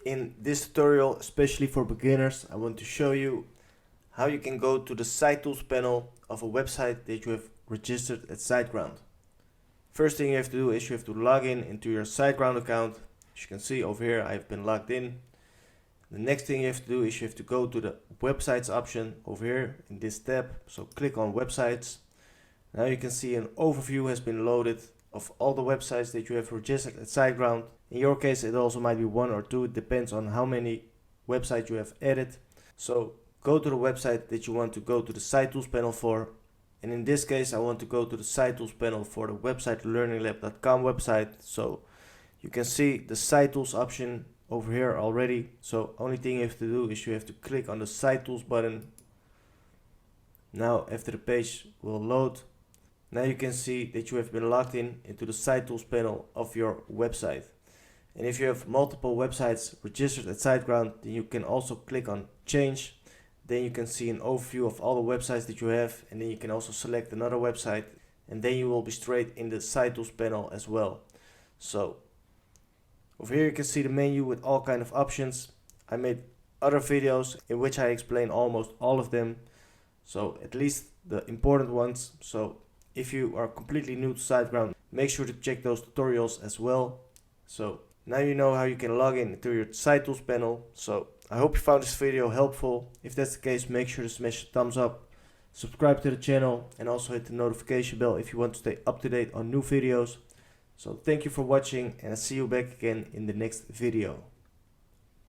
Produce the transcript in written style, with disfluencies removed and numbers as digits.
In this tutorial, especially for beginners, I want to show you how you can go to the SiteTools panel of a website that you have registered at SiteGround. First thing you have to do is you have to log in into your SiteGround account. As you can see over here, I've been logged in. The next thing you have to do is you have to go to the websites option over here in this tab. So click on websites. Now you can see an overview has been loaded of all the websites that you have registered at SiteGround. In your case it also might be one or two, it depends on how many websites you have added. So go to the website that you want to go to the SiteTools panel for. And in this case I want to go to the SiteTools panel for the website learninglab.com website. So you can see the SiteTools option over here already. So only thing you have to do is you have to click on the SiteTools button. Now after the page will load, now you can see that you have been logged in into the SiteTools panel of your website. And if you have multiple websites registered at SiteGround, then you can also click on change. Then you can see an overview of all the websites that you have, and then you can also select another website, and then you will be straight in the SiteTools panel as well. So over here you can see the menu with all kind of options. I made other videos in which I explain almost all of them, so at least the important ones. So if you are completely new to SiteGround, make sure to check those tutorials as well. So now you know how you can log in to your SiteTools panel. So I hope you found this video helpful. If that's the case, make sure to smash the thumbs up, subscribe to the channel, and also hit the notification bell if you want to stay up to date on new videos. So thank you for watching, and I'll see you back again in the next video.